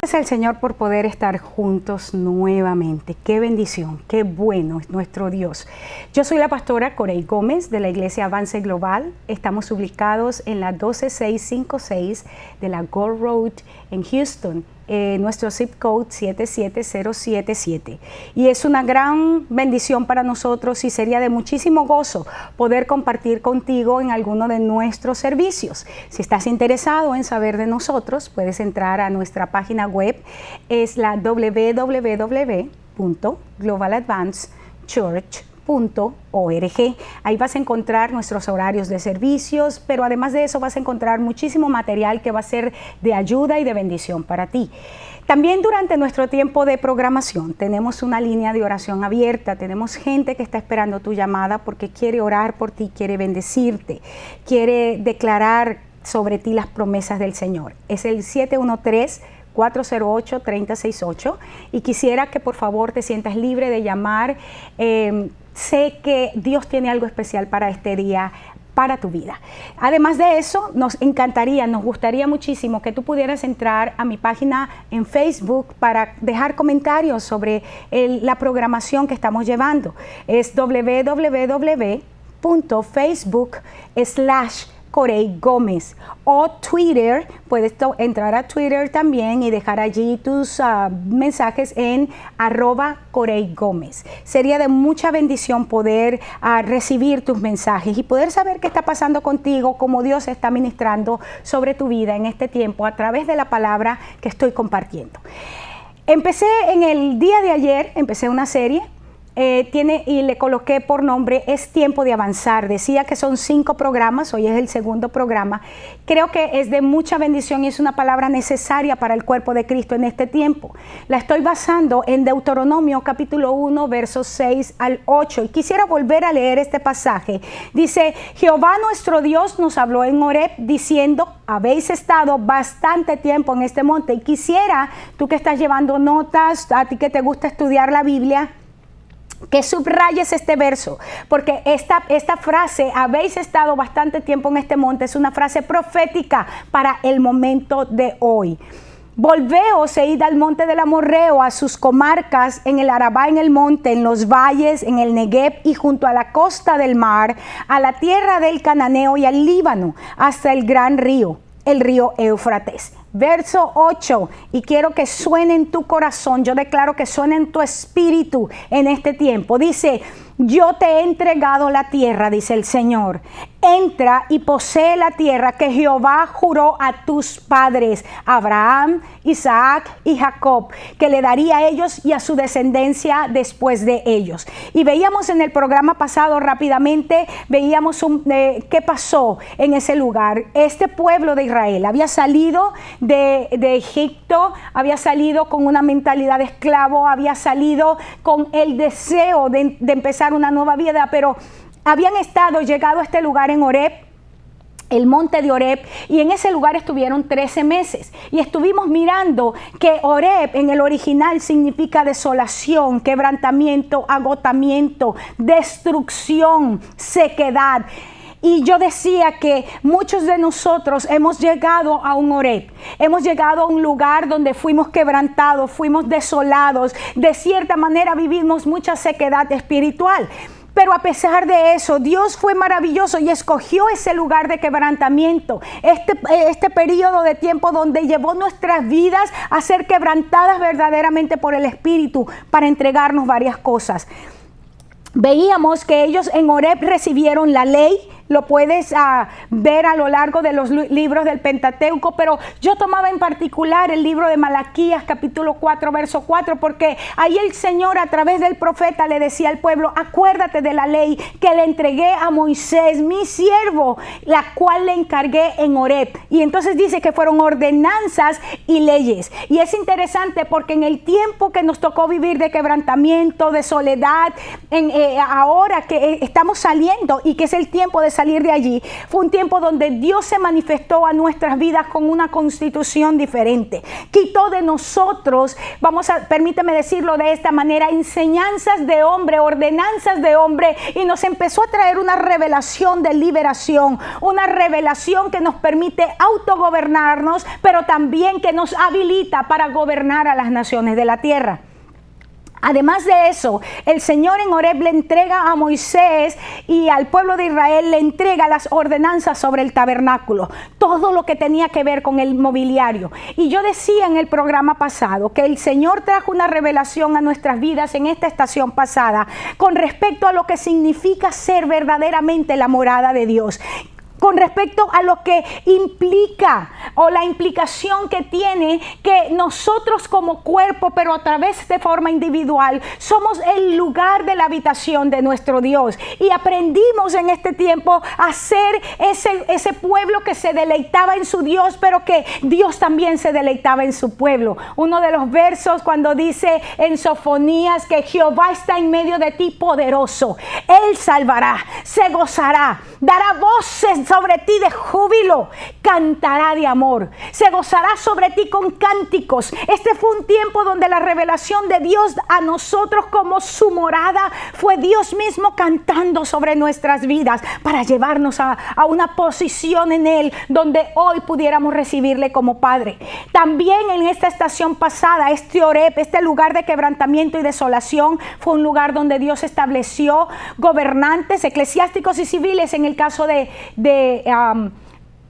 Gracias al Señor por poder estar juntos nuevamente. Qué bendición, qué bueno es nuestro Dios. Yo soy la pastora Corey Gómez de la Iglesia Avance Global. Estamos ubicados en la 12656 de la Gold Road en Houston. Nuestro zip code 77077. Y es una gran bendición para nosotros y sería de muchísimo gozo poder compartir contigo en alguno de nuestros servicios. Si estás interesado en saber de nosotros, puedes entrar a nuestra página web, es la www.globaladvancechurch.org. Ahí vas a encontrar nuestros horarios de servicios, pero además de eso vas a encontrar muchísimo material que va a ser de ayuda y de bendición para ti. También durante nuestro tiempo de programación tenemos una línea de oración abierta, tenemos gente que está esperando tu llamada porque quiere orar por ti, quiere bendecirte, quiere declarar sobre ti las promesas del Señor. Es el 713-408-3068 y quisiera que por favor te sientas libre de llamar. Sé que Dios tiene algo especial para este día, para tu vida. Además de eso, nos gustaría muchísimo que tú pudieras entrar a mi página en Facebook para dejar comentarios sobre la programación que estamos llevando. Es www.facebook.com/Corey Gómez o Twitter. Puedes entrar a Twitter también y dejar allí tus mensajes en @Corey Gómez. Sería de mucha bendición poder recibir tus mensajes y poder saber qué está pasando contigo, cómo Dios está ministrando sobre tu vida en este tiempo a través de la palabra que estoy compartiendo. Empecé en el día de ayer, una serie. Y le coloqué por nombre Es Tiempo de Avanzar. Decía que son 5 programas, hoy es el segundo programa. Creo que es de mucha bendición y es una palabra necesaria para el cuerpo de Cristo en este tiempo. La estoy basando en Deuteronomio capítulo 1 versos 6 al 8 y quisiera volver a leer este pasaje. Dice: Jehová nuestro Dios nos habló en Horeb diciendo: habéis estado bastante tiempo en este monte. Y quisiera, tú que estás llevando notas, a ti que te gusta estudiar la Biblia, que subrayes este verso, porque esta frase, habéis estado bastante tiempo en este monte, es una frase profética para el momento de hoy. Volveos e id al monte del Amorreo, a sus comarcas, en el Arabá, en el monte, en los valles, en el Negev y junto a la costa del mar, a la tierra del Cananeo y al Líbano, hasta el gran río, el río Éufrates. Verso 8, y quiero que suene en tu corazón, yo declaro que suene en tu espíritu en este tiempo. Dice: yo te he entregado la tierra, dice el Señor. Entra y posee la tierra que Jehová juró a tus padres, Abraham, Isaac y Jacob, que le daría a ellos y a su descendencia después de ellos. Y veíamos en el programa pasado rápidamente, veíamos qué pasó en ese lugar. Este pueblo de Israel había salido de Egipto, había salido con una mentalidad de esclavo, había salido con el deseo de empezar una nueva vida, pero habían llegado a este lugar en Horeb, el monte de Horeb, y en ese lugar estuvieron 13 meses. Y estuvimos mirando que Horeb en el original significa desolación, quebrantamiento, agotamiento, destrucción, sequedad. Y yo decía que muchos de nosotros hemos llegado a un Horeb, hemos llegado a un lugar donde fuimos quebrantados, fuimos desolados, de cierta manera vivimos mucha sequedad espiritual. Pero a pesar de eso, Dios fue maravilloso y escogió ese lugar de quebrantamiento, este periodo de tiempo donde llevó nuestras vidas a ser quebrantadas verdaderamente por el Espíritu para entregarnos varias cosas. Veíamos que ellos en Horeb recibieron la ley. Lo puedes ver a lo largo de los libros del Pentateuco, pero yo tomaba en particular el libro de Malaquías, capítulo 4, verso 4, porque ahí el Señor a través del profeta le decía al pueblo: acuérdate de la ley que le entregué a Moisés, mi siervo, la cual le encargué en Horeb. Y entonces dice que fueron ordenanzas y leyes. Y es interesante porque en el tiempo que nos tocó vivir de quebrantamiento, de soledad, ahora que estamos saliendo y que es el tiempo de salir salir de allí, fue un tiempo donde Dios se manifestó a nuestras vidas con una constitución diferente. Quitó de nosotros, permíteme decirlo de esta manera, enseñanzas de hombre, ordenanzas de hombre, y nos empezó a traer una revelación de liberación, una revelación que nos permite autogobernarnos, pero también que nos habilita para gobernar a las naciones de la tierra. Además de eso, el Señor en Horeb le entrega a Moisés y al pueblo de Israel le entrega las ordenanzas sobre el tabernáculo, todo lo que tenía que ver con el mobiliario. Y yo decía en el programa pasado que el Señor trajo una revelación a nuestras vidas en esta estación pasada con respecto a lo que significa ser verdaderamente la morada de Dios, con respecto a lo que implica o la implicación que tiene que nosotros como cuerpo, pero a través de forma individual, somos el lugar de la habitación de nuestro Dios. Y aprendimos en este tiempo a ser ese pueblo que se deleitaba en su Dios, pero que Dios también se deleitaba en su pueblo. Uno de los versos cuando dice en Sofonías que Jehová está en medio de ti poderoso, Él salvará, se gozará, dará voces sobre ti de júbilo, cantará de amor, se gozará sobre ti con cánticos. Este fue un tiempo donde la revelación de Dios a nosotros como su morada fue Dios mismo cantando sobre nuestras vidas para llevarnos a una posición en Él donde hoy pudiéramos recibirle como Padre. También en esta estación pasada, este Horeb, este lugar de quebrantamiento y desolación, fue un lugar donde Dios estableció gobernantes eclesiásticos y civiles en el caso de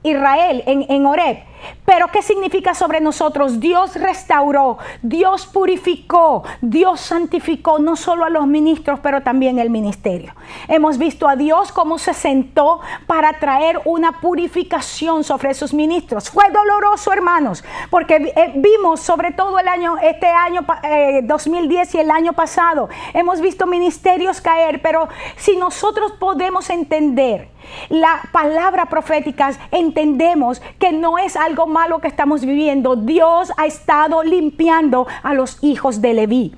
Israel en Horeb. Pero ¿qué significa sobre nosotros? Dios restauró, Dios purificó, Dios santificó no solo a los ministros, pero también el ministerio. Hemos visto a Dios cómo se sentó para traer una purificación sobre sus ministros. Fue doloroso, hermanos, porque vimos sobre todo este año 2010 y el año pasado, hemos visto ministerios caer, pero si nosotros podemos entender la palabra profética, entendemos que no es algo malo que estamos viviendo. Dios ha estado limpiando a los hijos de Leví.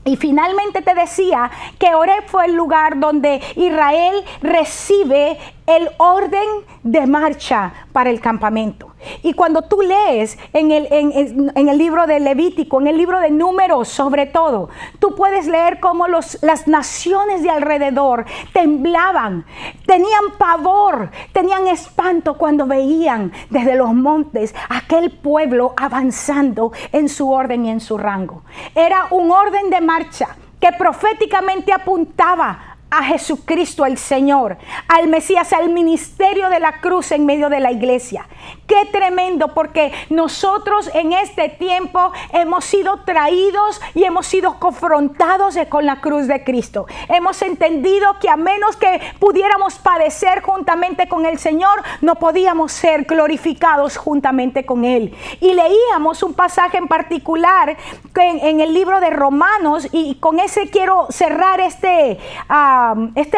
Y finalmente te decía que Horeb fue el lugar donde Israel recibe el orden de marcha para el campamento. Y cuando tú lees en el libro de Levítico, en el libro de Números sobre todo, tú puedes leer cómo las naciones de alrededor temblaban, tenían pavor, tenían espanto cuando veían desde los montes aquel pueblo avanzando en su orden y en su rango. Era un orden de marcha que proféticamente apuntaba a Jesucristo el Señor, al Mesías, al ministerio de la cruz en medio de la iglesia. Qué tremendo, porque nosotros en este tiempo hemos sido traídos y hemos sido confrontados con la cruz de Cristo. Hemos entendido que a menos que pudiéramos padecer juntamente con el Señor, no podíamos ser glorificados juntamente con Él. Y leíamos un pasaje en particular en el libro de Romanos, y con ese quiero cerrar este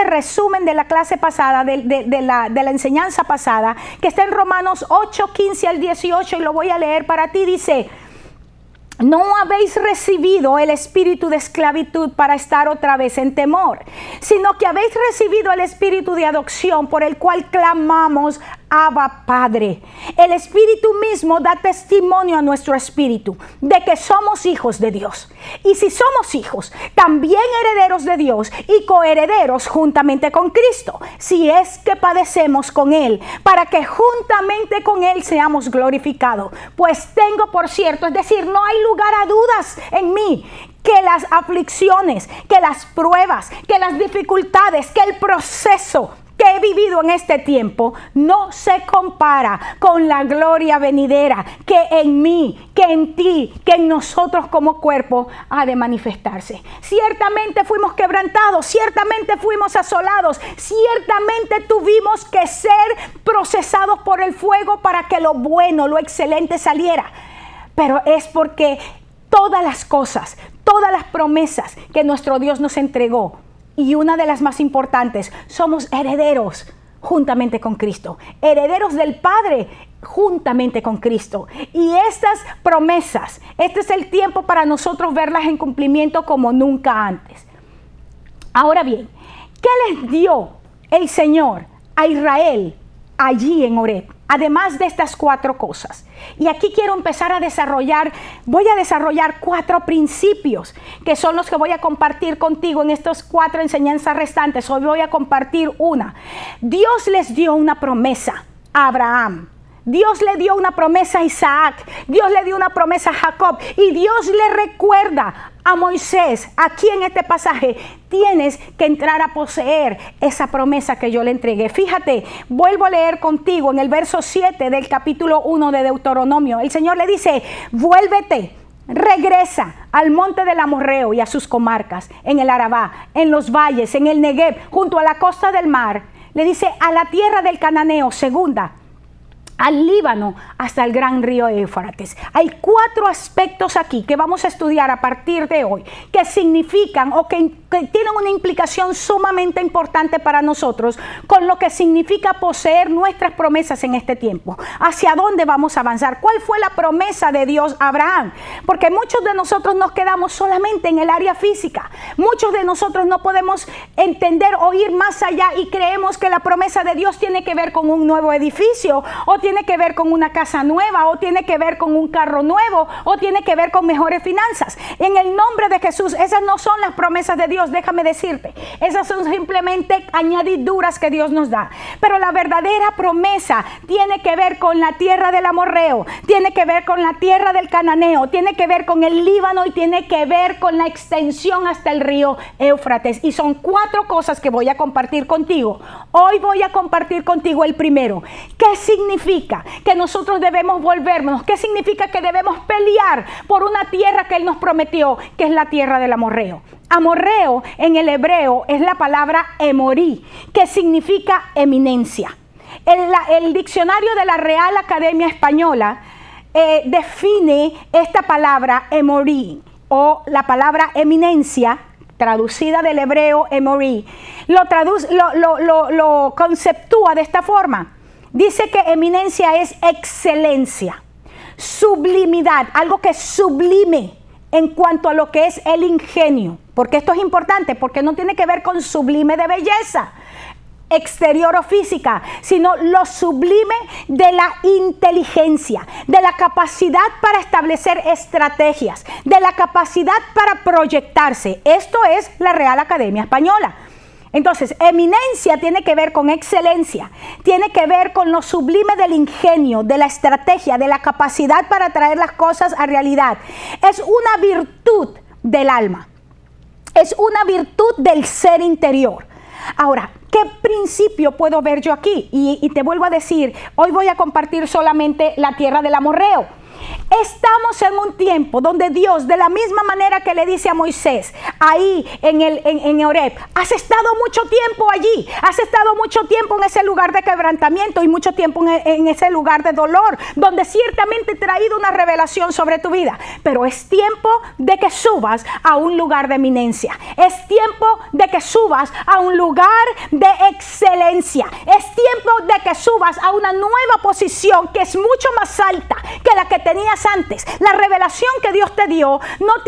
resumen de la clase pasada, de la enseñanza pasada, que está en Romanos 8, 15 al 18, y lo voy a leer para ti. Dice: no habéis recibido el espíritu de esclavitud para estar otra vez en temor, sino que habéis recibido el espíritu de adopción, por el cual clamamos: Abba, Padre. El Espíritu mismo da testimonio a nuestro espíritu de que somos hijos de Dios. Y si somos hijos, también herederos de Dios y coherederos juntamente con Cristo, si es que padecemos con Él, para que juntamente con Él seamos glorificados. Pues tengo por cierto, es decir, no hay lugar a dudas en mí, que las aflicciones, que las pruebas, que las dificultades, que el proceso que he vivido en este tiempo no se compara con la gloria venidera que en mí, que en ti, que en nosotros como cuerpo ha de manifestarse. Ciertamente fuimos quebrantados, ciertamente fuimos asolados, ciertamente tuvimos que ser procesados por el fuego para que lo bueno, lo excelente saliera. Pero es porque todas las cosas, todas las promesas que nuestro Dios nos entregó, y una de las más importantes, somos herederos juntamente con Cristo, herederos del Padre juntamente con Cristo. Y estas promesas, este es el tiempo para nosotros verlas en cumplimiento como nunca antes. Ahora bien, ¿qué les dio el Señor a Israel allí en Horeb, además de estas 4 cosas. Y aquí quiero empezar a desarrollar, voy a desarrollar 4 principios que son los que voy a compartir contigo en estas 4 enseñanzas restantes. Hoy voy a compartir una. Dios les dio una promesa a Abraham. Dios le dio una promesa a Isaac, Dios le dio una promesa a Jacob y Dios le recuerda a Moisés, aquí en este pasaje, tienes que entrar a poseer esa promesa que yo le entregué. Fíjate, vuelvo a leer contigo en el verso 7 del capítulo 1 de Deuteronomio. El Señor le dice, vuélvete, regresa al monte del Amorreo y a sus comarcas, en el Arabá, en los valles, en el Negev, junto a la costa del mar. Le dice, a la tierra del Cananeo, segunda, al Líbano, hasta el gran río Éufrates. Hay 4 aspectos aquí que vamos a estudiar a partir de hoy, que significan o que tienen una implicación sumamente importante para nosotros, con lo que significa poseer nuestras promesas en este tiempo. ¿Hacia dónde vamos a avanzar? ¿Cuál fue la promesa de Dios a Abraham? Porque muchos de nosotros nos quedamos solamente en el área física. Muchos de nosotros no podemos entender o ir más allá y creemos que la promesa de Dios tiene que ver con un nuevo edificio, o tiene que ver con una casa nueva, o tiene que ver con un carro nuevo, o tiene que ver con mejores finanzas. En el nombre de Jesús, esas no son las promesas de Dios, déjame decirte. Esas son simplemente añadiduras que Dios nos da. Pero la verdadera promesa tiene que ver con la tierra del Amorreo, tiene que ver con la tierra del Cananeo, tiene que ver con el Líbano y tiene que ver con la extensión hasta el río Éufrates. Y son 4 cosas que voy a compartir contigo. Hoy voy a compartir contigo el primero. ¿Qué significa que nosotros debemos volvernos? ¿Qué significa que debemos pelear por una tierra que Él nos prometió, que es la tierra del Amorreo? Amorreo en el hebreo es la palabra emorí, que significa eminencia. El diccionario de la Real Academia Española define esta palabra emorí, o la palabra eminencia, traducida del hebreo emorí, lo conceptúa de esta forma. Dice que eminencia es excelencia, sublimidad, algo que es sublime en cuanto a lo que es el ingenio. Porque esto es importante, porque no tiene que ver con sublime de belleza exterior o física, sino lo sublime de la inteligencia, de la capacidad para establecer estrategias, de la capacidad para proyectarse. Esto es la Real Academia Española. Entonces, eminencia tiene que ver con excelencia, tiene que ver con lo sublime del ingenio, de la estrategia, de la capacidad para traer las cosas a realidad. Es una virtud del alma, es una virtud del ser interior. Ahora, ¿qué principio puedo ver yo aquí? Y te vuelvo a decir, hoy voy a compartir solamente la tierra del Amorreo. Estamos en un tiempo donde Dios, de la misma manera que le dice a Moisés, ahí en Horeb, has estado mucho tiempo allí, has estado mucho tiempo en ese lugar de quebrantamiento y mucho tiempo en ese lugar de dolor, donde ciertamente he traído una revelación sobre tu vida. Pero es tiempo de que subas a un lugar de eminencia, es tiempo de que subas a un lugar de excelencia, es tiempo de que subas a una nueva posición que es mucho más alta que la que tenías antes. La revelación que Dios te dio no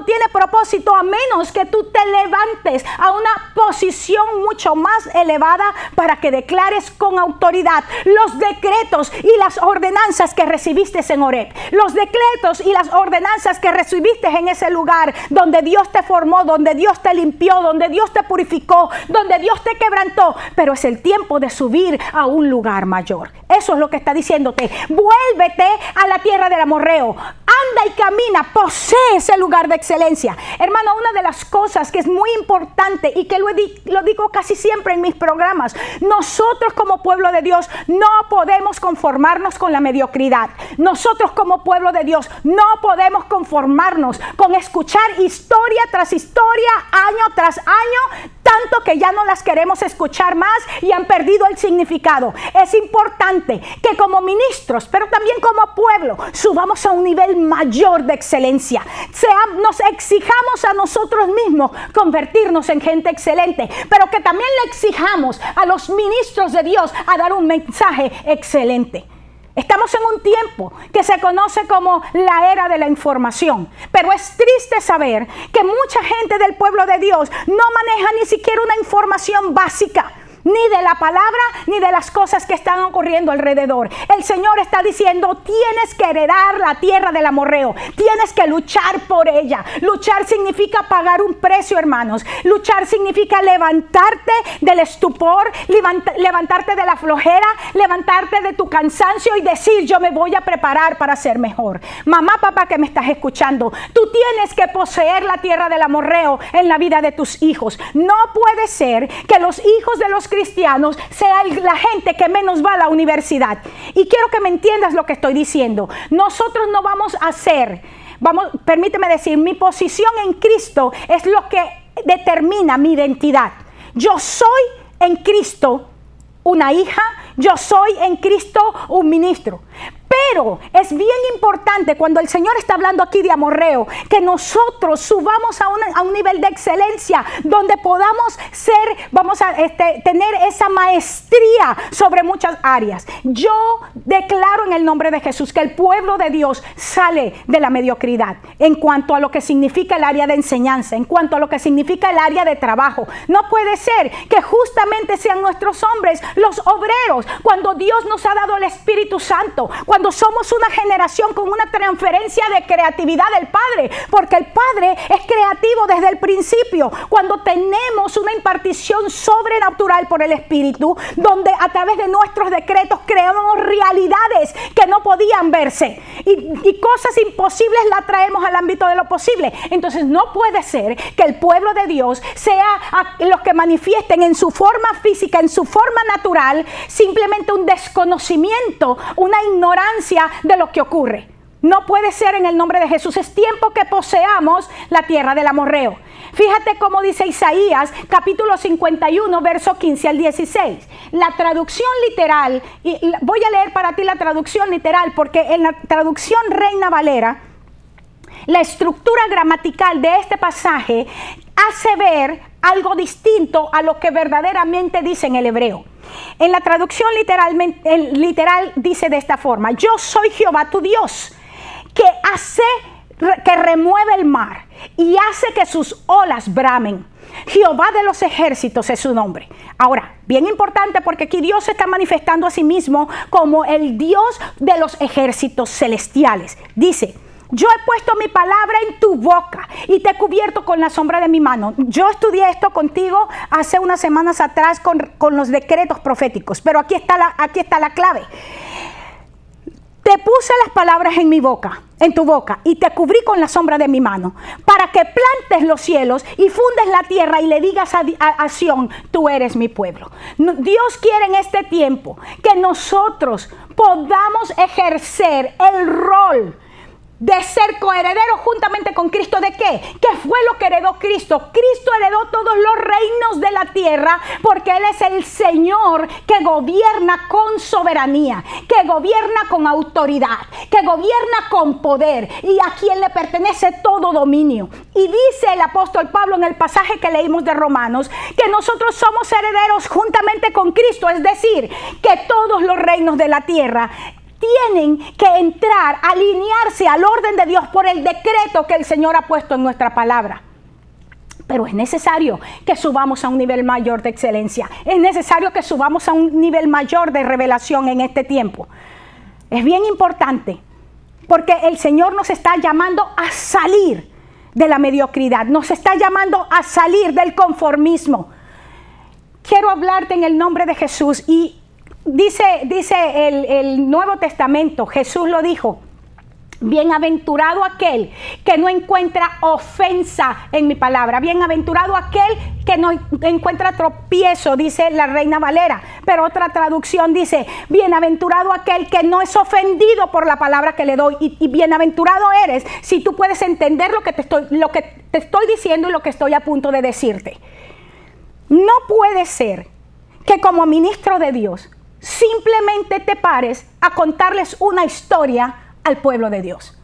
tiene propósito a menos que tú te levantes a una posición mucho más elevada para que declares con autoridad los decretos y las ordenanzas que recibiste en Horeb, los decretos y las ordenanzas que recibiste en ese lugar donde Dios te formó, donde Dios te limpió, donde Dios te purificó, donde Dios te quebrantó. Pero es el tiempo de subir a un lugar mayor. Eso es lo que está diciéndote. Vuélvete a la tierra del Amorreo, anda y camina, posee ese lugar de excelencia. Hermano, una de las cosas que es muy importante y que lo digo casi siempre en mis programas, nosotros como pueblo de Dios no podemos conformarnos con la mediocridad. Nosotros como pueblo de Dios no podemos conformarnos con escuchar historia tras historia, año tras año, tanto que ya no las queremos escuchar más y han perdido el significado. Es importante que como ministros, pero también como pueblo, subamos a un nivel mayor de excelencia. Nos exijamos a nosotros mismos convertirnos en gente excelente, pero que también le exijamos a los ministros de Dios a dar un mensaje excelente. Estamos en un tiempo que se conoce como la era de la información, pero es triste saber que mucha gente del pueblo de Dios no maneja ni siquiera una información básica. ni de la palabra, ni de las cosas que están ocurriendo alrededor. El Señor está diciendo, tienes que heredar la tierra del amorreo, tienes que luchar por ella. Luchar significa pagar un precio, hermanos. Luchar significa levantarte del estupor, levantarte de la flojera, levantarte de tu cansancio y decir, yo me voy a preparar para ser mejor. Mamá, papá que me estás escuchando, tú tienes que poseer la tierra del amorreo en la vida de tus hijos. No puede ser que los hijos de los cristianos sean la gente que menos va a la universidad. Y quiero que me entiendas lo que estoy diciendo. Nosotros no vamos a hacer, permíteme decir, mi posición en Cristo es lo que determina mi identidad. Yo soy en Cristo una hija, yo soy en Cristo un ministro. Pero es bien importante cuando el Señor está hablando aquí de amorreo, que nosotros subamos a un nivel de excelencia donde podamos tener esa maestría sobre muchas áreas. Yo declaro en el nombre de Jesús que el pueblo de Dios sale de la mediocridad en cuanto a lo que significa el área de enseñanza, en cuanto a lo que significa el área de trabajo. No puede ser que justamente sean nuestros hombres los obreros cuando Dios nos ha dado el Espíritu Santo, cuando somos una generación con una transferencia de creatividad del Padre, porque el Padre es creativo desde el principio. Cuando tenemos una impartición sobrenatural por el Espíritu, donde a través de nuestros decretos creamos realidades que no podían verse y cosas imposibles las traemos al ámbito de lo posible. Entonces no puede ser que el pueblo de Dios sea los que manifiesten en su forma física, en su forma natural, simplemente un desconocimiento, una ignorancia de lo que ocurre. No puede ser en el nombre de Jesús. Es tiempo que poseamos la tierra del amorreo. Fíjate cómo dice Isaías, capítulo 51, verso 15 al 16. La traducción literal, y voy a leer para ti la traducción literal, porque en la traducción Reina Valera, la estructura gramatical de este pasaje hace ver algo distinto a lo que verdaderamente dice en el hebreo. En la traducción literal dice de esta forma: yo soy Jehová tu Dios, que remueve el mar y hace que sus olas bramen. Jehová de los ejércitos es su nombre. Ahora, bien importante, porque aquí Dios se está manifestando a sí mismo como el Dios de los ejércitos celestiales. Dice: yo he puesto mi palabra en tu boca y te he cubierto con la sombra de mi mano. Yo estudié esto contigo hace unas semanas atrás con los decretos proféticos, pero aquí está la clave. Te puse las palabras en tu boca, y te cubrí con la sombra de mi mano, para que plantes los cielos y fundes la tierra y le digas a Sión: tú eres mi pueblo. Dios quiere en este tiempo que nosotros podamos ejercer el rol de ser coheredero juntamente con Cristo. ¿De qué? ¿Qué fue lo que heredó Cristo? Cristo heredó todos los reinos de la tierra, porque Él es el Señor que gobierna con soberanía, que gobierna con autoridad, que gobierna con poder, y a quien le pertenece todo dominio. Y dice el apóstol Pablo en el pasaje que leímos de Romanos, que nosotros somos herederos juntamente con Cristo, es decir, que todos los reinos de la tierra tienen que entrar, alinearse al orden de Dios por el decreto que el Señor ha puesto en nuestra palabra. Pero es necesario que subamos a un nivel mayor de excelencia. Es necesario que subamos a un nivel mayor de revelación en este tiempo. Es bien importante, porque el Señor nos está llamando a salir de la mediocridad. Nos está llamando a salir del conformismo. Quiero hablarte en el nombre de Jesús. Y dice el Nuevo Testamento, Jesús lo dijo: bienaventurado aquel que no encuentra ofensa en mi palabra, bienaventurado aquel que no encuentra tropiezo, dice la Reina Valera. Pero otra traducción dice: bienaventurado aquel que no es ofendido por la palabra que le doy. Y bienaventurado eres si tú puedes entender lo que te estoy diciendo y lo que estoy a punto de decirte. No puede ser que como ministro de Dios simplemente te pares a contarles una historia al pueblo de Dios.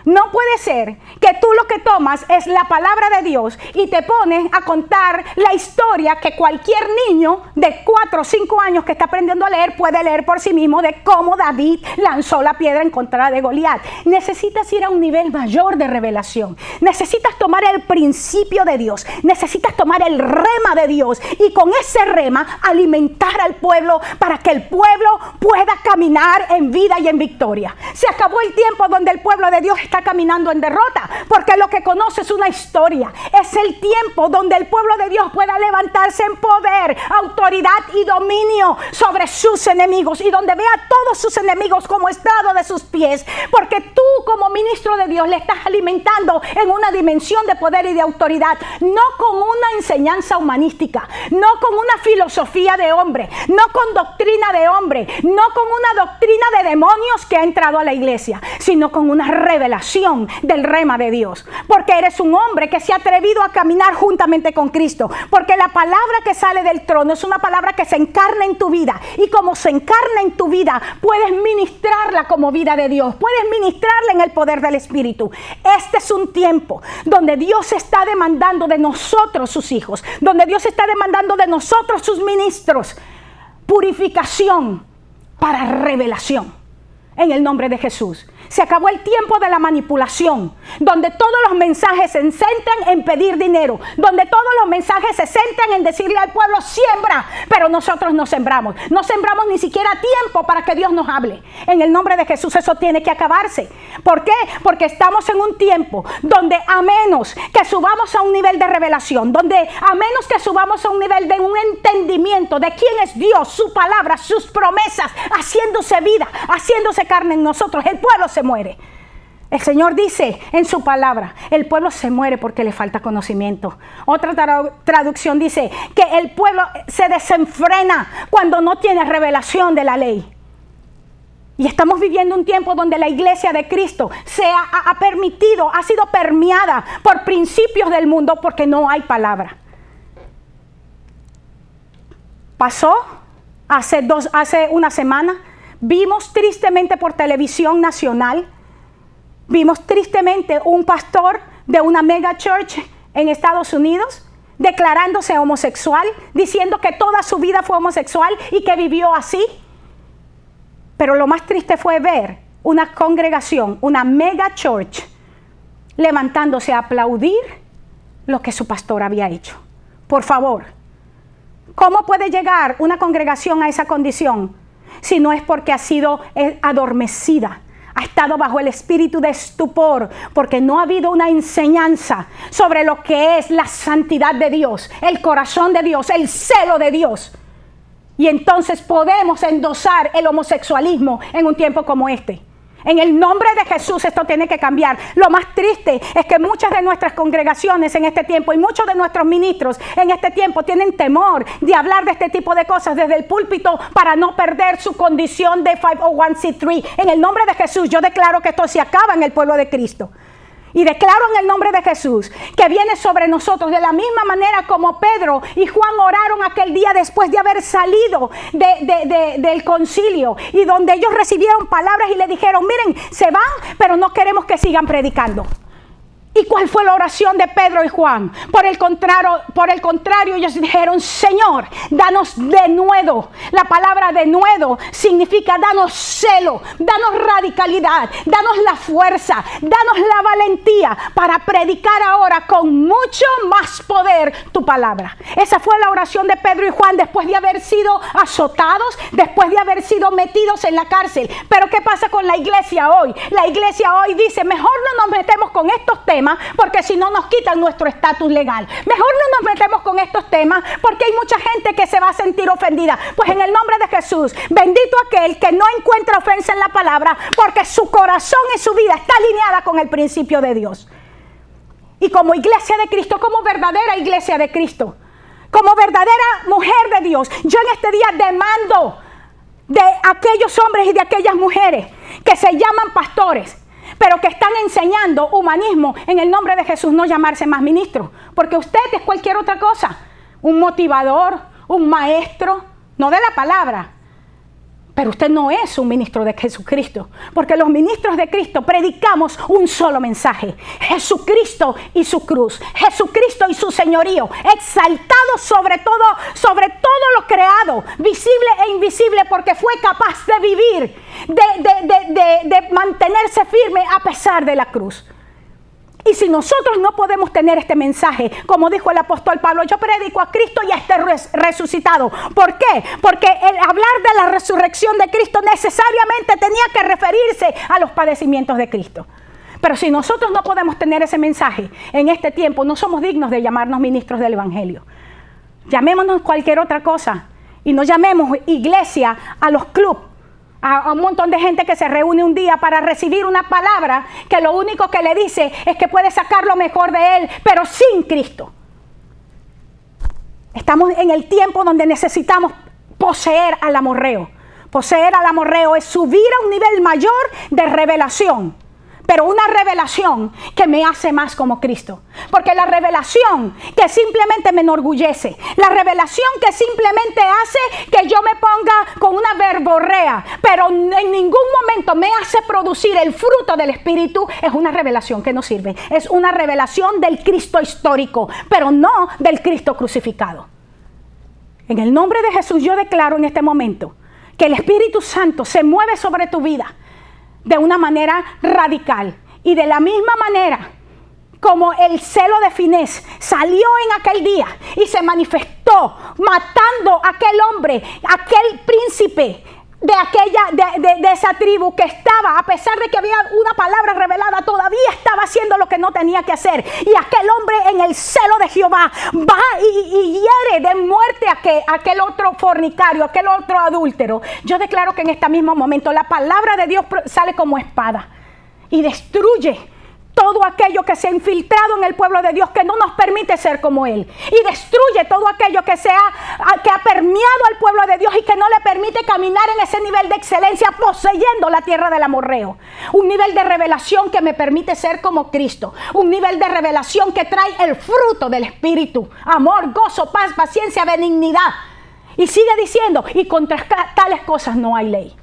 No puede ser que tú lo que tomas es la palabra de Dios y te pones a contar la historia que cualquier niño de 4 o 5 años que está aprendiendo a leer puede leer por sí mismo, de cómo David lanzó la piedra en contra de Goliat. Necesitas ir a un nivel mayor de revelación. Necesitas tomar el principio de Dios. Necesitas tomar el rema de Dios y con ese rema alimentar al pueblo para que el pueblo pueda caminar en vida y en victoria. Se acabó el tiempo donde el pueblo de Dios está caminando en derrota, porque lo que conoce es una historia. Es el tiempo donde el pueblo de Dios pueda levantarse en poder, autoridad y dominio sobre sus enemigos, y donde vea a todos sus enemigos como estrado de sus pies, porque tú como ministro de Dios le estás alimentando en una dimensión de poder y de autoridad, no con una enseñanza humanística, no con una filosofía de hombre, no con doctrina de hombre, no con una doctrina de demonios que ha entrado a la iglesia, sino con una revelación del rema de Dios, porque eres un hombre que se ha atrevido a caminar juntamente con Cristo, porque la palabra que sale del trono es una palabra que se encarna en tu vida, y como se encarna en tu vida, puedes ministrarla como vida de Dios, puedes ministrarla en el poder del Espíritu. Este es un tiempo donde Dios está demandando de nosotros, sus hijos, donde Dios está demandando de nosotros, sus ministros, purificación para revelación en el nombre de Jesús. Se acabó el tiempo de la manipulación, donde todos los mensajes se centran en pedir dinero, donde todos los mensajes se centran en decirle al pueblo siembra, pero nosotros no sembramos. No sembramos ni siquiera tiempo para que Dios nos hable. En el nombre de Jesús eso tiene que acabarse. ¿Por qué? Porque estamos en un tiempo donde a menos que subamos a un nivel de revelación, donde a menos que subamos a un nivel de un entendimiento de quién es Dios, su palabra, sus promesas, haciéndose vida, haciéndose carne en nosotros, el pueblo se muere. El Señor dice en su palabra, el pueblo se muere porque le falta conocimiento. Otra traducción dice que el pueblo se desenfrena cuando no tiene revelación de la ley. Y estamos viviendo un tiempo donde la iglesia de Cristo ha sido permeada por principios del mundo porque no hay palabra. Pasó hace una semana. Vimos tristemente por televisión nacional, vimos tristemente un pastor de una mega church en Estados Unidos declarándose homosexual, diciendo que toda su vida fue homosexual y que vivió así. Pero lo más triste fue ver una congregación, una mega church, levantándose a aplaudir lo que su pastor había hecho. Por favor, ¿cómo puede llegar una congregación a esa condición? Si no es porque ha sido adormecida, ha estado bajo el espíritu de estupor, porque no ha habido una enseñanza sobre lo que es la santidad de Dios, el corazón de Dios, el celo de Dios. Y entonces podemos endosar el homosexualismo en un tiempo como este. En el nombre de Jesús esto tiene que cambiar. Lo más triste es que muchas de nuestras congregaciones en este tiempo y muchos de nuestros ministros en este tiempo tienen temor de hablar de este tipo de cosas desde el púlpito para no perder su condición de 501c3. En el nombre de Jesús yo declaro que esto se acaba en el pueblo de Cristo. Y declaro en el nombre de Jesús que viene sobre nosotros de la misma manera como Pedro y Juan oraron aquel día después de haber salido del concilio, y donde ellos recibieron palabras y le dijeron, miren, se van, pero no queremos que sigan predicando. ¿Y cuál fue la oración de Pedro y Juan? Por el contrario, ellos dijeron, Señor, danos denuedo. La palabra denuedo significa danos celo, danos radicalidad, danos la fuerza, danos la valentía para predicar ahora con mucho más poder tu palabra. Esa fue la oración de Pedro y Juan después de haber sido azotados, después de haber sido metidos en la cárcel. Pero ¿qué pasa con la iglesia hoy? La iglesia hoy dice, mejor no nos metemos con estos temas, porque si no nos quitan nuestro estatus legal. Mejor no nos metemos con estos temas porque hay mucha gente que se va a sentir ofendida. Pues en el nombre de Jesús, bendito aquel que no encuentra ofensa en la palabra, porque su corazón y su vida está alineada con el principio de Dios. Y como iglesia de Cristo, como verdadera iglesia de Cristo, como verdadera mujer de Dios, yo en este día demando de aquellos hombres y de aquellas mujeres que se llaman pastores, pero que están enseñando humanismo, en el nombre de Jesús no llamarse más ministro, porque usted es cualquier otra cosa, un motivador, un maestro, no de la palabra, Pero usted no es un ministro de Jesucristo, porque los ministros de Cristo predicamos un solo mensaje: Jesucristo y su cruz, Jesucristo y su señorío, exaltado sobre todo lo creado, visible e invisible, porque fue capaz de vivir, de mantenerse firme a pesar de la cruz. Y si nosotros no podemos tener este mensaje, como dijo el apóstol Pablo, yo predico a Cristo y a este resucitado. ¿Por qué? Porque el hablar de la resurrección de Cristo necesariamente tenía que referirse a los padecimientos de Cristo. Pero si nosotros no podemos tener ese mensaje en este tiempo, no somos dignos de llamarnos ministros del Evangelio. Llamémonos cualquier otra cosa y no llamemos iglesia a los clubes, a un montón de gente que se reúne un día para recibir una palabra que lo único que le dice es que puede sacar lo mejor de él, pero sin Cristo. Estamos en el tiempo donde necesitamos poseer al amorreo. Poseer al amorreo es subir a un nivel mayor de revelación, pero una revelación que me hace más como Cristo. Porque la revelación que simplemente me enorgullece, la revelación que simplemente hace que yo me ponga con una verborrea, pero en ningún momento me hace producir el fruto del Espíritu, es una revelación que no sirve. Es una revelación del Cristo histórico, pero no del Cristo crucificado. En el nombre de Jesús yo declaro en este momento que el Espíritu Santo se mueve sobre tu vida de una manera radical, y de la misma manera como el celo de Finés salió en aquel día y se manifestó matando a aquel hombre, aquel príncipe de esa tribu que estaba, a pesar de que había una palabra revelada, todavía estaba haciendo lo que no tenía que hacer, y aquel hombre en el celo de Jehová va y hiere de muerte a aquel otro fornicario, aquel otro adúltero. Yo declaro que en este mismo momento la palabra de Dios sale como espada y destruye todo aquello que se ha infiltrado en el pueblo de Dios, que no nos permite ser como Él, y destruye todo aquello que ha permeado al pueblo de Dios y que no le permite caminar en ese nivel de excelencia, poseyendo la tierra del amorreo. Un nivel de revelación que me permite ser como Cristo, un nivel de revelación que trae el fruto del Espíritu: amor, gozo, paz, paciencia, benignidad. Y sigue diciendo: y contra tales cosas no hay ley.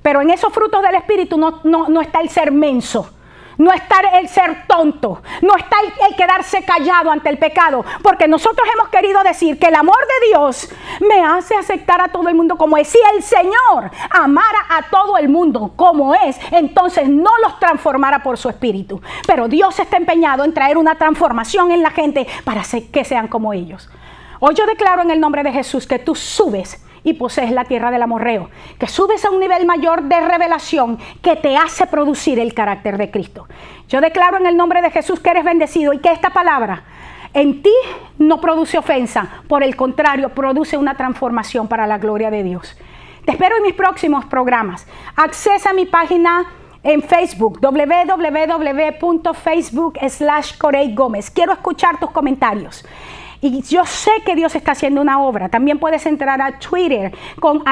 Pero en esos frutos del Espíritu no está el ser menso, no está el ser tonto, no está el quedarse callado ante el pecado, porque nosotros hemos querido decir que el amor de Dios me hace aceptar a todo el mundo como es. Si el Señor amara a todo el mundo como es, entonces no los transformara por su Espíritu. Pero Dios está empeñado en traer una transformación en la gente para que sean como ellos. Hoy yo declaro en el nombre de Jesús que tú subes y posees la tierra del amorreo, que subes a un nivel mayor de revelación que te hace producir el carácter de Cristo. Yo declaro en el nombre de Jesús que eres bendecido y que esta palabra en ti no produce ofensa, por el contrario, produce una transformación para la gloria de Dios. Te espero en mis próximos programas. Accesa a mi página en Facebook, www.facebook.com/Corey Gómez. Quiero escuchar tus comentarios. Y yo sé que Dios está haciendo una obra. También puedes entrar a Twitter con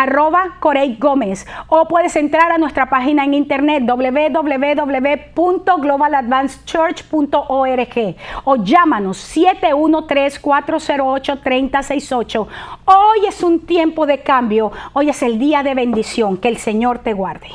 @Corey Gómez, o puedes entrar a nuestra página en internet www.globaladvancedchurch.org, o llámanos 713-408-3068. Hoy es un tiempo de cambio. Hoy es el día de bendición. Que el Señor te guarde.